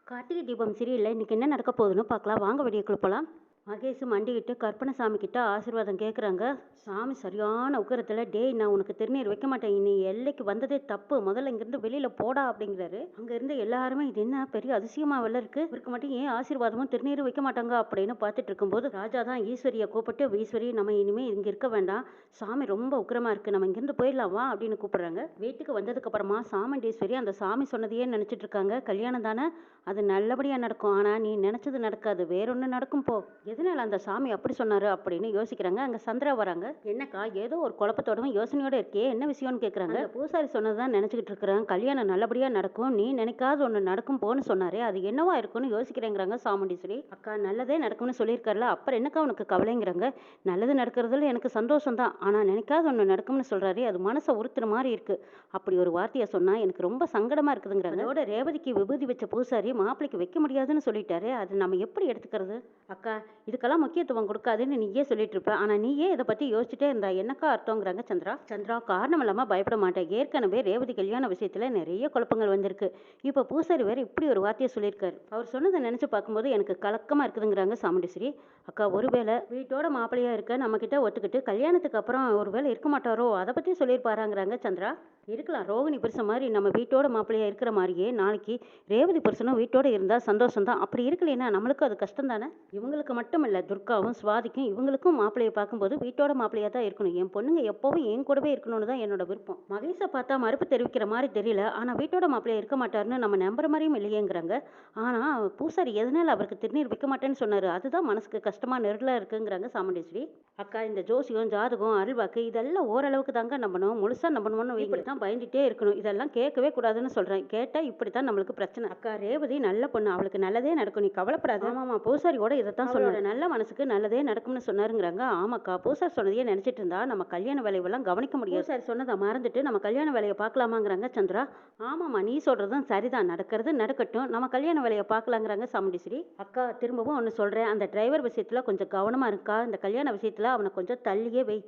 கார்த்திகை தீபம் சீரியல்ல இன்னைக்கு என்ன நடக்க போகுதுன்னு பார்க்கலாம். வாங்க வீடியோக்குள்ள போலாம். மகேஷ் மண்டிக்கிட்டு கற்பனை கிட்ட ஆசீர்வாதம் கேட்குறாங்க. சாமி சரியான உக்கரத்தில், டேய் நான் உனக்கு திருநீர் வைக்க மாட்டேன், நீ எல்லைக்கு வந்ததே தப்பு, முதல்ல இங்கேருந்து வெளியில் போடா அப்படிங்கிறாரு. அங்கே இருந்து எல்லாருமே இது என்ன பெரிய அதிசயமாக வெள்ள இருக்கு, இவருக்கு மட்டும் ஏன் ஆசீர்வாதமும் திருநீரும் வைக்க மாட்டாங்க அப்படின்னு பார்த்துட்டு இருக்கும்போது ராஜா தான் ஈஸ்வரியை கூப்பிட்டு, ஈஸ்வரி நம்ம இனிமேல் இங்கே இருக்க வேண்டாம், சாமி ரொம்ப உக்கிரமா இருக்கு, நம்ம இங்கேருந்து போயிடலாம் வா அப்படின்னு கூப்பிடுறாங்க. வீட்டுக்கு வந்ததுக்கு அப்புறமா சாமண்டீஸ்வரி அந்த சாமி சொன்னதையே நினச்சிட்டு இருக்காங்க. கல்யாணம் தானே, அது நல்லபடியாக நடக்கும், ஆனால் நீ நினச்சது நடக்காது, வேறொன்று நடக்கும் போ. எதனால அந்த சாமி அப்படி சொன்னாரு அப்படின்னு யோசிக்கிறாங்க. அங்கே சந்திரா வராங்க. என்னக்கா ஏதோ ஒரு குழப்பத்தோடவும் யோசனையோட இருக்கே, என்ன விஷயம்னு கேட்குறாங்க. பூசாரி சொன்னதுதான் நினச்சிக்கிட்டு இருக்கிறேன், கல்யாணம் நல்லபடியாக நடக்கும், நீ நினைக்காத ஒன்று நடக்கும் போன்னு சொன்னாரே, அது என்னவா இருக்குன்னு யோசிக்கிறேங்கிறாங்க சாமுண்டீஸ்வரி. அக்கா நல்லதே நடக்கும்னு சொல்லியிருக்காருல, அப்புறம் என்னக்கா உனக்கு கவலைங்கிறாங்க. நல்லது நடக்கிறதுல எனக்கு சந்தோஷம் தான், ஆனால் நினைக்காத ஒன்று நடக்கும்னு சொல்றாரு, அது மனசை உறுத்துற மாதிரி இருக்கு, அப்படி ஒரு வார்த்தையை சொன்னா எனக்கு ரொம்ப சங்கடமா இருக்குதுங்கிறாங்க. அதோட ரேவதிக்கு விபூதி வச்ச பூசாரி மாப்பிளைக்கு வைக்க முடியாதுன்னு சொல்லிட்டாரு, அது நம்ம எப்படி எடுத்துக்கிறது. அக்கா இதுக்கெல்லாம் முக்கியத்துவம் கொடுக்காதுன்னு நீயே சொல்லிட்டு இருப்ப, ஆனா நீயே இதை பத்தி யோசிச்சுட்டே இருந்தா என்னக்கா அர்த்தங்கிறாங்க சந்திரா. சந்திரா காரணம் இல்லாம பயப்பட மாட்டேன், ஏற்கனவே ரேவதி கல்யாண விஷயத்துல நிறைய குழப்பங்கள் வந்திருக்கு, இப்ப பூசாரி வேற இப்படி ஒரு வார்த்தையை சொல்லியிருக்காரு, அவர் சொன்னதை நினைச்சு பார்க்கும்போது எனக்கு கலக்கமா இருக்குதுங்கிறாங்க சாமுண்டீஸ்வரி. அக்கா ஒருவேளை வீட்டோட மாப்பிள்ளையா இருக்க நம்ம கிட்ட ஒத்துக்கிட்டு கல்யாணத்துக்கு அப்புறம் ஒருவேளை இருக்க மாட்டாரோ, அதை பத்தி சொல்லியிருப்பாராங்கிறாங்க சந்திரா. இருக்கலாம், ரோகிணி புருஷன் மாதிரி நம்ம வீட்டோட மாப்பிள்ளையா இருக்கிற மாதிரியே நாளைக்கு ரேவதி புருஷனும் வீட்டோட இருந்தா சந்தோஷம் தான், அப்படி இருக்கலைன்னா நம்மளுக்கும் அது கஷ்டம் தானே. இவங்களுக்கு மட்டும் இல்ல, துர்காவும் சுவாதிக்கும் இவங்களுக்கும் மாப்பிள்ளையை பார்க்கும்போது வீட்டோட மாப்பிள்ளையா தான் இருக்கணும், என் பொண்ணுங்க எப்பவும் என் கூடவே இருக்கணும்னு தான் என்னோட விருப்பம். மகேஷை பார்த்தா மறுப்பு தெரிவிக்கிற மாதிரி தெரியல, ஆனா வீட்டோட மாப்பிள்ளையா இருக்க மாட்டாருன்னு நம்ம நம்புற மாதிரியும் இல்லையேங்கிறாங்க. ஆனா பூசாரி எதனால அவருக்கு திருநீர் வைக்க மாட்டேன்னு சொன்னாரு, அதுதான் மனசுக்கு கஷ்டமா நெருடலா இருக்குங்கிறாங்க சாமுண்டீஸ்வரி. அக்கா இந்த ஜோசியம் ஜாதகம் அருள்வாக்கு இதெல்லாம் ஓரளவுக்கு தாங்க நம்பணும், முழுசா நம்பணும்னு வைங்க தான் பயந்துட்டே இருக்கணும், இதெல்லாம் கேட்கவே கூடாதுன்னு சொல்றேன், கேட்டா இப்படித்தான் நம்மளுக்கு பிரச்சனை. அக்கா ரேவதி நல்ல பொண்ணு, அவளுக்கு நல்லதே நடக்கும், நீ கவலைப்படாத. ஆமாமா பூசாரியோட இதைத்தான் சொன்னோட நல்ல மனசுக்கு நல்லதே நடக்கும்னு சொன்னாருங்கிறாங்க. ஆமாக்கா பூசாரி சொன்னதையே நினைச்சிட்டு இருந்தா நம்ம கல்யாண வேலையெல்லாம் கவனிக்க முடியாது, பூசாரி சொன்னதை மறந்துட்டு நம்ம கல்யாண வேலையை பார்க்கலாமாங்கிறாங்க சந்திரா. ஆமாமா நீ சொல்றதும் சரிதான், நடக்கிறது நடக்கட்டும், நம்ம கல்யாண வேலையை பார்க்கலாங்கிறாங்க சாமுண்டீஸ்வரி. அக்கா திரும்பவும் ஒன்று சொல்றேன், அந்த டிரைவர் விஷயத்துல கொஞ்சம் கவனமா இருக்கா, இந்த கல்யாண விஷயத்துல அவனை கொஞ்சம் தள்ளியே வை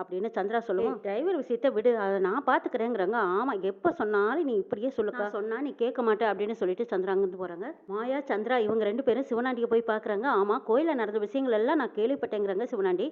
அப்படின்னு சந்திரா சொல்லுவோம். டிரைவர் விஷயத்த விடு, அதை நான் பாத்துக்கிறேங்கிறாங்க. ஆமா எப்ப சொன்னாலும் நீ இப்படியே சொல்லுக்கா, சொன்னா நீ கேட்க மாட்டே அப்படின்னு சொல்லிட்டு சந்திரா அங்கிருந்து போறாங்க. மாயா சந்திரா இவங்க ரெண்டு பேரும் சிவனாண்டியை போய் பாக்குறாங்க. ஆமா கோயில நடந்த விஷயங்கள் எல்லாம் நான் கேள்விப்பட்டேங்கிறாங்க சிவனாண்டி.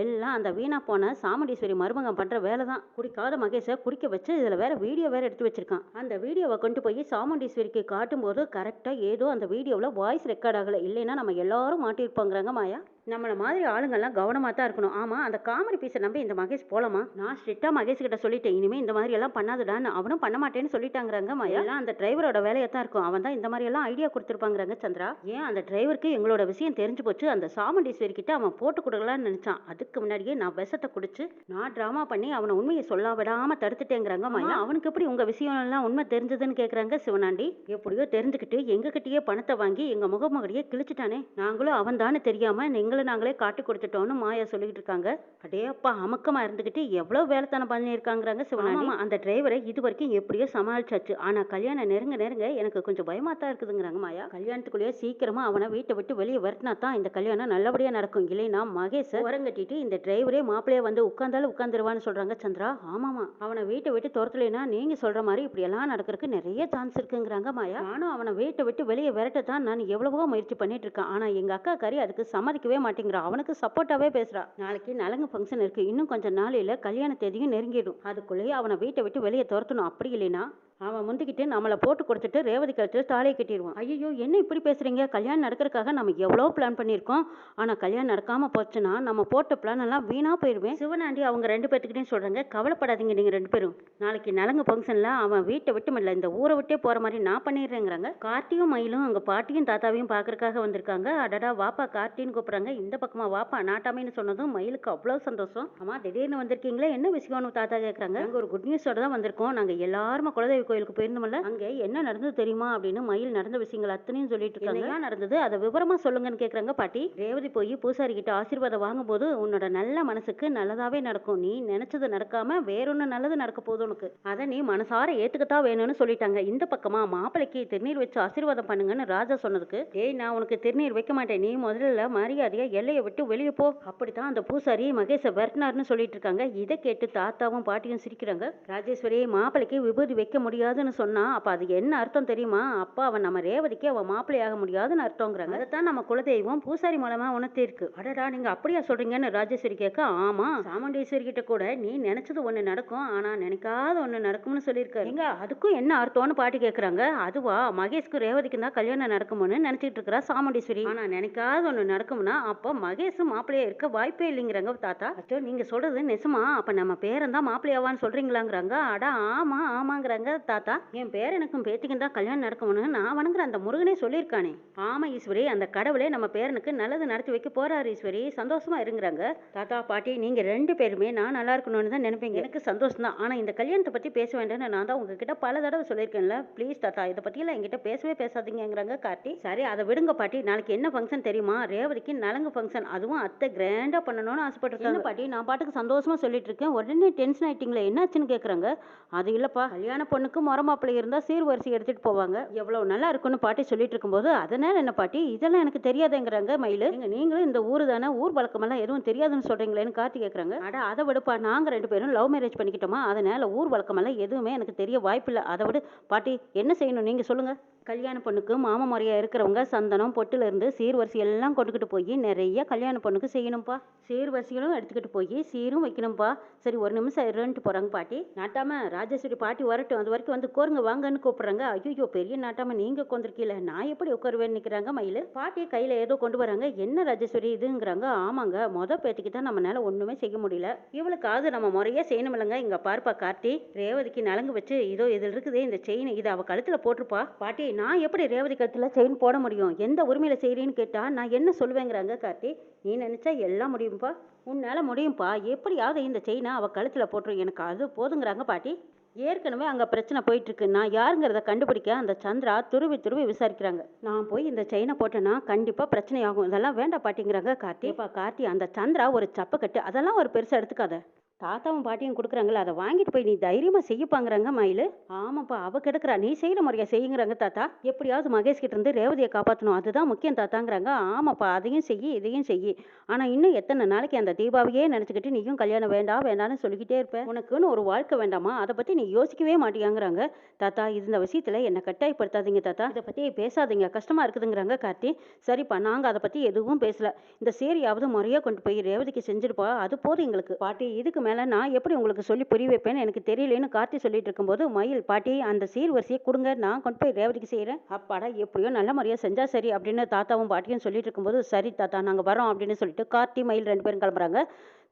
எல்லாம் அந்த வீணா போன சாமுண்டீஸ்வரி மருமகம் பண்ற வேலை தான், குடிக்காத மகேஷை குடிக்க வச்சு இதுல வேற வீடியோ வேற எடுத்து வச்சிருக்கான். அந்த வீடியோவை கொண்டு போய் சாமுண்டீஸ்வரிக்கு காட்டும் போது கரெக்டா ஏதோ அந்த வீடியோவில் வாய்ஸ் ரெக்கார்ட் ஆகல, இல்லைன்னா நம்ம எல்லாரும் மாட்டிருப்போங்கிறாங்க மாயா. நம்மள மாதிரி ஆளுங்கள்லாம் கவனமா தான் இருக்கணும். ஆமா அந்த காமெடி பீஸை நம்பி இந்த மகேஷ் போலாமா, நான் ஸ்ட்ரிக்டா மகேஷ் கிட்ட சொல்லிட்டேன், இனிமே இந்த மாதிரி எல்லாம் பண்ணாதுடான்னு, அவனும் பண்ண மாட்டேன்னு சொல்லிட்டாங்கிறாங்க மாயா. எல்லாம் அந்த டிரைவரோட வேலையை தான் இருக்கும், அவன் தான் இந்த மாதிரி எல்லாம் ஐடியா கொடுத்துருப்பாங்கிறாங்க சந்திரா. ஏன் அந்த டிரைவருக்கு எங்களோட விஷயம் தெரிஞ்சு போச்சு, அந்த சாமுண்டீஸ்வரி கிட்ட அவன் போட்டு கொடுக்கலான்னு நினைச்சான், அதுக்கு முன்னாடியே நான் விஷத்தை குடிச்சு நான் டிராமா பண்ணி அவனை உண்மையை சொல்ல விடாம தடுத்துட்டேங்கிறாங்க மாயா. அவனுக்கு எப்படி உங்க விஷயம் எல்லாம் உண்மை தெரிஞ்சதுன்னு கேக்குறாங்க சிவனாண்டி. எப்படியோ தெரிஞ்சுக்கிட்டு எங்க கிட்டயே பணத்தை வாங்கி எங்க முகமுகடியே கிழிச்சிட்டானே, நாங்களும் அவன் தானே தெரியாம எங்களை நாங்களே காட்டி கொடுத்துட்டோம்னு மாயா சொல்லிட்டு இருக்காங்க. அடே அப்பா அமக்கமா இருந்துகிட்டு எவ்வளவு வேலைத்தனம் பண்ணியிருக்காங்கிறாங்க சிவனாண்டி. அந்த டிரைவரை இது வரைக்கும் எப்படியோ சமாளிச்சாச்சு, ஆனா கல்யாணம் நெருங்க நெருங்க எனக்கு கொஞ்சம் பயமா தான் இருக்குதுங்கிறாங்க மாயா. கல்யாணத்துக்குள்ளேயே சீக்கிரமா அவனை வீட்டை விட்டு வெளியே வரட்டினா தான் இந்த கல்யாணம் நல்லபடியா நடக்கும், இல்லைன்னா மகேஷ் உரங்கட்டிட்டு இந்த டிரைவரே மாப்பிள்ளைய வந்து உட்கார்ந்தாலும் உட்கார்ந்துருவான்னு சொல்றாங்க சந்திரா. ஆமாமா அவனை வீட்டை விட்டு துரத்துலனா நீங்க சொல்ற மாதிரி இப்படி எல்லாம் நடக்கிறதுக்கு நிறைய சான்ஸ் இருக்குங்கிறாங்க மாயா. நானும் அவனை வீட்டை விட்டு வெளியே விரட்ட தான் நான் எவ்வளவோ முயற்சி பண்ணிட்டு இருக்கேன், ஆனா எங்க அக்கா கறி அதுக்கு சம்மதிக்கவே மாட்டேங்கிறா, அவனுக்கு சப்போர்ட்டாவே பேசுறா. நாளைக்கு நலங்கு ஃபங்க்ஷன் இருக்கு, இன்னும் கொஞ்சம் நாளையில கல்யாண தேதியும் நெருங்கிடும், அதுக்குள்ளேயே அவனை வீட்டை விட்டு வெளியே துரத்தணும், அப்படி இல்லைன்னா அவன் முந்திக்கிட்டு நம்மளை போட்டு கொடுத்துட்டு ரேவதி கழுத்துல தாலியை கட்டிடுவான். ஐயோ என்ன இப்படி பேசுறீங்க, கல்யாணம் நடக்கிறதுக்காக நம்ம எவ்வளோ பிளான் பண்ணியிருக்கோம், ஆனா கல்யாணம் நடக்காம போச்சுன்னா நம்ம போட்ட பிளான் எல்லாம் வீணா போயிடுவேன். சிவனாண்டி அவங்க ரெண்டு பேர்த்துக்கிட்டையும் சொல்றாங்க, கவலைப்படாதீங்க நீங்க ரெண்டு பேரும், நாளைக்கு நலங்கு ஃபங்க்ஷன்ல அவன் வீட்டை விட்டு இல்ல இந்த ஊரை விட்டே போற மாதிரி நான் பண்ணிடுறேங்கிறாங்க. கார்த்தியும் மயிலும் அவங்க பாட்டியும் தாத்தாவையும் பாக்குறதுக்காக வந்திருக்காங்க. அடடா வாப்பா கார்த்தின்னு கூப்பிடுறாங்க, இந்த பக்கமா வாப்பா நாட்டாமைன்னு சொன்னதும் மயிலுக்கு அவ்வளவு சந்தோஷம். ஆமா திடீர்னு வந்திருக்கீங்களே என்ன விஷயம்னு தாத்தா கேட்கறாங்க. நாங்க ஒரு குட் நியூஸோட தான் வந்திருக்கோம், நாங்க எல்லாரும் குலதெய்வ கோயிலுக்கு போயிருந்தோம்ல, அங்க என்ன நடந்தது தெரியுமா அப்படின்னு மயில் நடந்த விஷயங்கள் அத்தனையும் சொல்லிட்டு இருக்காங்க. என்ன நடந்தது அதை விவரமா சொல்லுங்கன்னு கேக்குறாங்க பாட்டி. ரேவதி போய் பூசாரி கிட்ட ஆசீர்வாதம் வாங்கும் போது உன்னோட நல்ல மனசுக்கு நல்லதாவே நடக்கும், நீ நினைச்சது நடக்காம வேறொன்னு நல்லது நடக்க போதும் உனக்கு, அதை நீ மனசார ஏத்துக்கத்தான் வேணும்னு சொல்லிட்டாங்க. இந்த பக்கமா மாப்பிளைக்கு திருநீர் வச்சு ஆசீர்வாதம் பண்ணுங்கன்னு ராஜா சொன்னதுக்கு, டேய் நான் உனக்கு திருநீர் வைக்க மாட்டேன், நீ முதல்ல மரியாதையா எல்லையை விட்டு வெளியே போ, அப்படித்தான் அந்த பூசாரி மகேஷ விரட்டினார்னு சொல்லிட்டு இருக்காங்க. இதை கேட்டு தாத்தாவும் பாட்டியும் சிரிக்கிறாங்க. ராஜேஸ்வரி மாப்பிளைக்கு விபூதி வைக்க முடியாது, முடியாதுன்னு சொன்னா அப்ப அது என்ன அர்த்தம் தெரியுமா? அப்ப அவன் நம்ம ரேவதிக்கு அவன் மாப்பிள்ளையாக முடியாதுன்னு அர்த்தங்கிறாங்க. அதைத்தான் நம்ம குலதெய்வம் பூசாரி மூலமா உணர்த்தி இருக்கு. அடடா நீங்க அப்படியா சொல்றீங்கன்னு ராஜேஸ்வரி கேட்க, ஆமா சாமுண்டீஸ்வரி கிட்ட கூட நீ நினைச்சது ஒண்ணு நடக்கும், ஆனா நினைக்காத ஒண்ணு நடக்கும்னு சொல்லியிருக்காரு. எங்க அதுக்கும் என்ன அர்த்தம்னு பாட்டி கேக்குறாங்க. அதுவா மகேஷ்க்கு ரேவதிக்கு தான் கல்யாணம் நடக்கும்னு நினைச்சிட்டு இருக்கிறா சாமுண்டீஸ்வரி. ஆனா நினைக்காத ஒண்ணு நடக்கும்னா அப்ப மகேஷ் மாப்பிள்ளையா இருக்க வாய்ப்பே இல்லைங்கிறாங்க தாத்தா. அச்சோ நீங்க சொல்றது நிஜமா? அப்ப நம்ம பேரன் தான் மாப்பிள்ளையாவான்னு சொல்றீங்களாங்கிறாங்க. அட ஆமா ஆமாங்கிறாங்க தாத்தா. என் பேரனுக்கும் பேத்திக்கும் தான் கல்யாணம் நடக்கும்னு நான் வணங்குற அந்த முருகனே சொல்லியிருக்கானே. ஆமா ஈஸ்வரி, அந்த கடவுளே நம்ம பேரனுக்கு நல்லது நடத்தி வைக்க போறாரு ஈஸ்வரி, சந்தோஷமா இருங்கிறாங்க. தாத்தா பாட்டி நீங்க 2 பேருமே நான் நல்லா இருக்கணும்னு தான் நினைப்பீங்க. எனக்கு சந்தோஷம் தான். ஆனா இந்த கல்யாணத்தை பத்தி பேச வேண்டாம்னு நான் தான் உங்ககிட்ட பல தடவை சொல்லியிருக்கேன்ல. ப்ளீஸ் தாத்தா இதை பத்தியெல்லாம் என்கிட்ட பேசவே பேசாதீங்கிறாங்க கார்த்தி. சரி அதை விடுங்க பாட்டி. நாளைக்கு என்ன ஃபங்க்ஷன் தெரியுமா? ரேவதிக்கு நலங்கு ஃபங்க்ஷன். அதுவும் அத்தை கிராண்டா பண்ணணும்னு ஆசைப்பட்டிருக்காங்க. பாட்டி நான் பாட்டுக்கு சந்தோஷமா சொல்லிட்டு இருக்கேன், உடனே டென்ஷன் ஆயிட்டீங்களே, என்னாச்சுன்னு கேக்குறாங்க. அது இல்லப்பா, கல்யாண பொண்ணுக்கு முறை மாப்பிள்ளை இருந்தா சீர்வரிசை எடுத்துட்டு போவாங்க, எவ்வளவு நல்லா இருக்குன்னு பாட்டி சொல்லிட்டு இருக்கும்போது அதனால என்ன பாட்டி இதெல்லாம் எனக்கு தெரியாதுங்கிறாங்க மயிலு. நீங்களும் இந்த ஊரு தானே, ஊர் வழக்கமெல்லாம் எதுவும் தெரியாதுன்னு சொல்றீங்களேன்னு கார்த்தி கேக்குறாங்க. அட அதை விடுப்பா, நாங்க 2 பேரும் லவ் மேரேஜ் பண்ணிக்கிட்டோமா, அதனால ஊர் வழக்கமெல்லாம் எதுவுமே எனக்கு தெரிய வாய்ப்பில்லை. அதை விடு பாட்டி, என்ன செய்யணும் நீங்க சொல்லுங்க. கல்யாண பொண்ணுக்கு மாமா முறையா இருக்கிறவங்க சந்தனம் பொட்டுல இருந்து சீர்வரிசை எல்லாம் கொண்டுகிட்டு போய் நிறைய கல்யாண பொண்ணுக்கு செய்யணும்ப்பா. சீர்வரிசைகளும் எடுத்துக்கிட்டு போய் சீரும் வைக்கணும்ப்பா. சரி ஒரு நிமிஷம் இருந்துட்டு போறாங்க பாட்டி. நாட்டாம ராஜேஸ்வரி பாட்டி வரட்டும், அது வரைக்கும் வந்து கோருங்க வாங்கன்னு கூப்பிடுறாங்க. ஐயோ பெரிய நாட்டாம நீங்க உட்காந்துருக்கீல, நான் எப்படி உட்காருவேன்னு நிக்கிறாங்க மயிலு. பாட்டி கையில ஏதோ கொண்டு வராங்க. என்ன ராஜேஸ்வரி இதுங்கிறாங்க. ஆமாங்க, பேத்திக்கு தான் நம்மளால ஒண்ணுமே செய்ய முடியல, இவளுக்காவது நம்ம முறையா செய்யணும் இல்லைங்க. இங்க பார்ப்பா கார்த்தி, ரேவதிக்கு நலங்கு வச்சு இதோ இதில் இருக்குது இந்த செயின், இதை அவ கழுத்துல போட்டிருப்பா. பாட்டி நான் எப்படி ரேவதி கழுத்துல செயின் போட முடியும், எந்த உரிமையில செய்யறேன்னு கேட்டா நான் என்ன சொல்லுவேங்கிறாங்க கார்த்தி. நீ நினைச்சா எல்லாம் முடியும்பா, உன்னால முடியும்பா, எப்படியாவது இந்த செயினை அவ கழுத்துல போட்டுரும், எனக்கு அது போதுங்கிறாங்க பாட்டி. ஏற்கனவே அங்கே பிரச்சனை போயிட்டு இருக்கு, நான் யாருங்கிறத கண்டுபிடிக்க அந்த சந்திரா துருவி துருவி விசாரிக்கிறாங்க. நான் போய் இந்த செயினை போட்டேன்னா கண்டிப்பாக பிரச்சனை ஆகும், இதெல்லாம் வேண்டாம் பாட்டிங்கிறாங்க கார்த்தி. இப்போ கார்த்தி அந்த சந்திரா ஒரு சப்பக்கட்டு, அதெல்லாம் ஒரு பெருசாக எடுத்துக்காத, தாத்தாவும் பாட்டியும் கொடுக்குறாங்களே அதை வாங்கிட்டு போய் நீ தைரியமாக செய்யப்பாங்கிறாங்க மயிலு. ஆமாப்பா அவ கிடக்குறா, நீ செய்கிற முறையா செய்யுங்கிறாங்க தாத்தா. எப்படியாவது மகேஷ் கிட்ட இருந்து ரேவதியை காப்பாற்றணும், அதுதான் முக்கியம் தாத்தாங்கிறாங்க. ஆமாப்பா அதையும் செய்யி இதையும் செய்யி, ஆனால் இன்னும் எத்தனை நாளைக்கு அந்த தீபாவையே நினச்சிக்கிட்டு நீயும் கல்யாணம் வேண்டாம் வேண்டாம்னு சொல்லிக்கிட்டே இருப்பேன், உனக்குன்னு ஒரு வாழ்க்கை வேண்டாமா, அதை பற்றி நீ யோசிக்கவே மாட்டியாங்கிறாங்க. தாத்தா இந்த விஷயத்தில் என்னை கட்டாயப்படுத்தாதீங்க தாத்தா, இதை பற்றி பேசாதீங்க கஷ்டமாக இருக்குதுங்கிறாங்க கார்த்தி. சரிப்பா நாங்கள் அதை பற்றி எதுவும் பேசல, இந்த சேரியாவது முறையாக கொண்டு போய் ரேவதிக்கு செஞ்சிருப்பா, அது போதும் எங்களுக்கு. பாட்டி இதுக்கு மேலே நான் எப்படி உங்களுக்கு சொல்லி புரிய வைப்பேன்னு எனக்கு தெரியலேன்னு கார்த்தி சொல்லிட்டு இருக்கும்போது மயில், பாட்டி அந்த சீர்வரிசையை கொடுங்க, நான் கொண்டு போய் ரேவதிக்கு செய்கிறேன். அப்பாடா எப்படியோ நல்ல முறையாக செஞ்சா சரி அப்படின்னு தாத்தாவும் பாட்டியும் சொல்லிட்டு இருக்கும்போது சரி தாத்தா நாங்கள் வரோம் அப்படின்னு சொல்லிட்டு கார்த்தி மயில் 2 பேரும் கிளம்புறாங்க.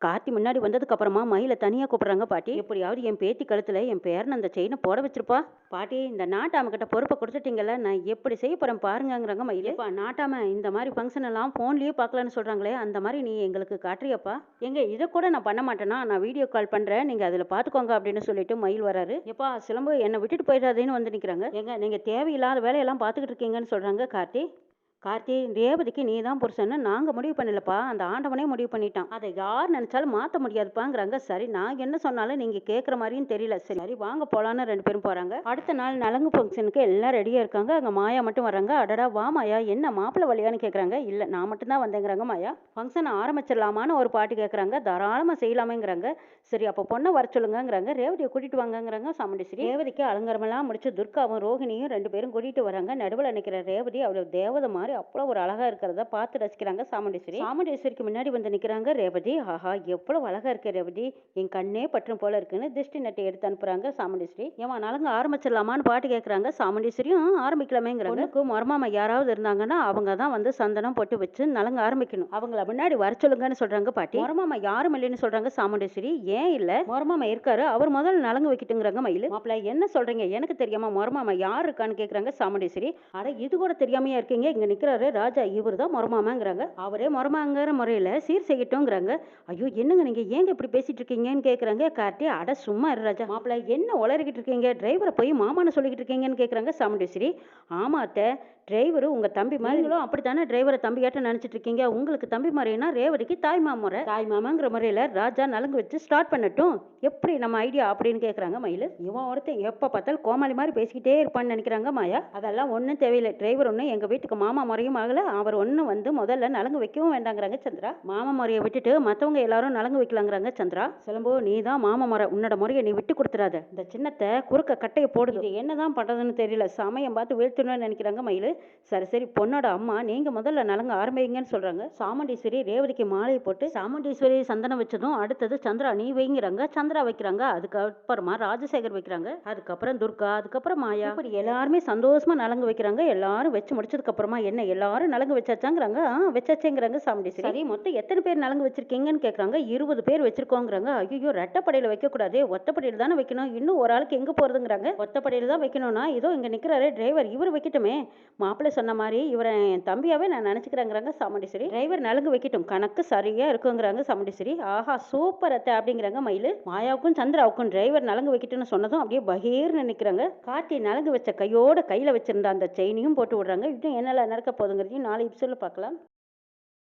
கார்த்தி முன்னாடி வந்ததுக்கு அப்புறமா மயிலை தனியாக கூப்பிடுறாங்க. பாட்டி எப்படியாவது என் பேத்தி கழுத்துல என் பேரன் அந்த செயினை போட வச்சிருப்பா. பாட்டி இந்த நாட்டாம கிட்ட பொறுப்பை கொடுத்துட்டீங்கல்ல, நான் எப்படி செய்ய போறேன் பாருங்கிறாங்க மயிலே. நாட்டாம இந்த மாதிரி ஃபங்க்ஷன் எல்லாம் போன்லயே பார்க்கலான்னு சொல்றாங்களே, அந்த மாதிரி நீ எங்களுக்கு காட்டுறியப்பா. எங்க இதை கூட நான் பண்ண மாட்டேன்னா, நான் வீடியோ கால் பண்றேன், நீங்க அதுல பாத்துக்கோங்க அப்படின்னு சொல்லிட்டு மயில் வராரு. எப்பா சிலம்பு என்னை விட்டுட்டு போயிடாதேன்னு வந்து நிக்கிறாங்க. எங்க நீங்க தேவையில்லாத வேலையெல்லாம் பார்த்துக்கிட்டு இருக்கீங்கன்னு சொல்றாங்க கார்த்தி. கார்த்தி ரேவதிக்கு நீ தான் புருஷன்னு நாங்கள் முடிவு பண்ணலப்பா, அந்த ஆண்டவனே முடிவு பண்ணிட்டான், அதை யார் நினச்சாலும் மாற்ற முடியாதுப்பாங்கிறாங்க. சரி நான் என்ன சொன்னாலும் நீங்கள் கேட்குற மாதிரியும் தெரியல, சரி வாங்க போகலான்னு 2 பேரும் போகிறாங்க. அடுத்த நாள் நலங்கு ஃபங்க்ஷனுக்கு எல்லாம் ரெடியாக இருக்காங்க. அங்கே மாயா மட்டும் வராங்க. அடடா வா மாயா, என்ன மாப்பிள்ளை வழியான்னு கேட்குறாங்க. இல்லை நான் மட்டும்தான் வந்தேங்கிறாங்க மாயா. ஃபங்க்ஷனை ஆரம்பிச்சிடலாமான்னு ஒரு பாட்டு கேட்குறாங்க. தாராளமாக செய்யலாமேங்கிறாங்க. சரி அப்போ பொண்ணை வர சொல்லுங்கிறாங்க. ரேவதியை கூட்டிகிட்டு வாங்கங்கிறாங்க சாமுண்டீஸ்வரி. ரேவதிக்கு அலங்காரமெல்லாம் முடிச்சு துர்காவும் ரோஹிணியும் 2 பேரும் கூட்டிகிட்டு வராங்க. நடுவில் நிற்கிற ரேவதி அவ்வளோ தேவதை மாதிரி அவ்வளோ ஒரு அழகா இருக்கிறத பார்த்து ரசிக்கிறாங்க சாமுண்டீஸ்வரி. சாமுண்டீஸ்வரிக்கு முன்னாடி வந்து நிற்கிறாங்க ரேவதி. ஆஹா எவ்வளவு அழகா இருக்கு ரேவதி, என் கண்ணே பற்றும் போல இருக்குன்னு திருஷ்டி நட்டை எடுத்து அனுப்புறாங்க சாமுண்டீஸ்வரி. ஏமா நலங்கு ஆரம்பிச்சிடலாமான்னு பாட்டு கேட்குறாங்க. சாமுண்டீஸ்வரியும் ஆரம்பிக்கலாமேங்கிறாங்க. மருமாமா யாராவது இருந்தாங்கன்னா அவங்க தான் வந்து சந்தனம் போட்டு வச்சு நலங்கு ஆரம்பிக்கணும், அவங்கள முன்னாடி வர சொல்லுங்கன்னு சொல்றாங்க பாட்டி. மருமாமா யாரும் இல்லைன்னு சொல்றாங்க சாமுண்டீஸ்வரி. ஏன் இல்ல, மருமாமா இருக்காரு, அவர் முதல்ல நலங்கு வைக்கிட்டுங்கிறாங்க மயில். மாப்பிள்ள என்ன சொல்றீங்க, எனக்கு தெரியாம மருமாமா யார் இருக்கான்னு கேட்குறாங்க சாமுண்டீஸ்வரி. அட இது கூட தெரியாமையா இருக்கீங்க, இங்க நிக்கிறாரு ராஜா, இவர் தான் மருமாமாங்கிறாங்க. அவரே மருமாங்கிற முறையில சீர் செய்யட்டும்ங்கிறாங்க. ஐயோ என்னங்க நீங்க ஏங்க இப்படி பேசிட்டு இருக்கீங்கன்னு கேட்குறாங்க கார்த்தி. அட சும்மா இரு ராஜா. மாப்பிள்ள என்ன உளறிக்கிட்டு இருக்கீங்க, டிரைவரை போய் மாமான்னு சொல்லிக்கிட்டு இருக்கீங்கன்னு கேட்குறாங்க சாமுண்டீஸ்வரி. ஆமா அத்தை, டிரைவரு உங்க தம்பி மாதிரி. நீங்களும் அப்படித்தானே டிரைவரை தம்பியாட்ட நினைச்சிட்டு இருக்கீங்க. உங்களுக்கு தம்பி மாதிரினா ரேவதிக்கு தாய் மாமுறை. தாய் மாமாங்கிற முறையில ராஜா நலங்கு வச்சு ஸ்டார்ட் பண்ணட்டும். எப்படி நம்ம ஐடியா அப்படின்னு கேக்குறாங்க மயிலு. இவன் ஒருத்தன் எப்ப பார்த்தாலும் கோமாளி மாதிரி பேசிக்கிட்டே இருப்பான்னு நினைக்கிறாங்க மாயா. அதெல்லாம் ஒன்றும் தேவையில்லை. டிரைவர் ஒன்றும் எங்க வீட்டுக்கு மாமா முறையும் ஆகல. அவர் ஒன்றும் வந்து முதல்ல நலங்கு வைக்கவும் வேண்டாங்கிறாங்க சந்திரா. மாமா முறையை விட்டுட்டு மற்றவங்க எல்லாரும் நலங்கு வைக்கலாங்கிறாங்க சந்திரா. சிலம்போ நீ தான் மாமா முறை, உன்னோட முறையை நீ விட்டு கொடுத்துறாத. இந்த சின்னத்தை குறுக்க கட்டையை போடுது. இது என்னதான் பண்றதுன்னு தெரியல. சமயம் பார்த்து வீழ்த்தணும்னு நினைக்கிறாங்க மயிலு. சரி சரி, பொண்ணோட அம்மா நீங்க முதல்ல நலங்கு ஆரம்பிங்கன்னு சொல்றாங்க. சாமுண்டீஸ்வரி ரேவதிக்கு மாலையை போட்டு சாமுண்டீஸ்வரி சந்தனம் வச்சதும் அடுத்தது சந்திரா நீ வைங்கிறாங்க. சந்திரா வைக்கிறாங்க. அதுக்கப்புறமா ராஜசேகர் வைக்கிறாங்க. அதுக்கப்புறம் துர்கா, அதுக்கப்புறம் மாயா, இப்படி எல்லாருமே சந்தோஷமா நலங்கு வைக்கிறாங்க. எல்லாரும் வச்சு முடிச்சதுக்கு அப்புறமா என்ன எல்லாரும் நலங்கு வச்சாச்சாங்கிறாங்க. வச்சாச்சேங்கிறாங்க சாமுண்டீஸ்வரி. சரி, மொத்தம் எத்தனை பேர் நலங்கு வச்சிருக்கீங்கன்னு கேக்குறாங்க. 20 பேர் வச்சிருக்கோங்கிறாங்க. ஐயோ, ரெட்டப்படையில வைக்க கூடாது, ஒத்தப்படையில தானே வைக்கணும். இன்னும் ஒரு ஆளுக்கு எங்க போறதுங்கிறாங்க. ஒத்தப்படையில தான் வைக்கணும்னா இதோ இங்க நிக்கிறாரு டிரைவர், இவர் வைக்கட்டுமே. மாப்பிள்ளை சொன்ன மாதிரி இவரை என் தம்பியாவே நான் நினைச்சுக்கிறேங்கிறாங்க சாமுண்டீஸ்வரி. டிரைவர் நலங்கு வைக்கட்டும், கணக்கு சரியா இருக்குங்கிறாங்க சாமுண்டீஸ்வரி. ஆஹா சூப்பர் அத்தை அப்படிங்கிறாங்க மயிலு. மாயாவுக்கும் சந்திராவுக்கும் டிரைவர் நலங்கு வைக்கட்டும்னு சொன்னதும் அப்படியே பகீர்னு நிக்கிறாங்க. கார்த்தி நலங்கு வச்ச கையோட கையில வச்சிருந்த அந்த செயினையும் போட்டு விடுறாங்க. இன்னும் என்னெல்லாம் நடக்க போகுதுங்கிறதையும் நாளை எபிசோட்ல பார்க்கலாம்.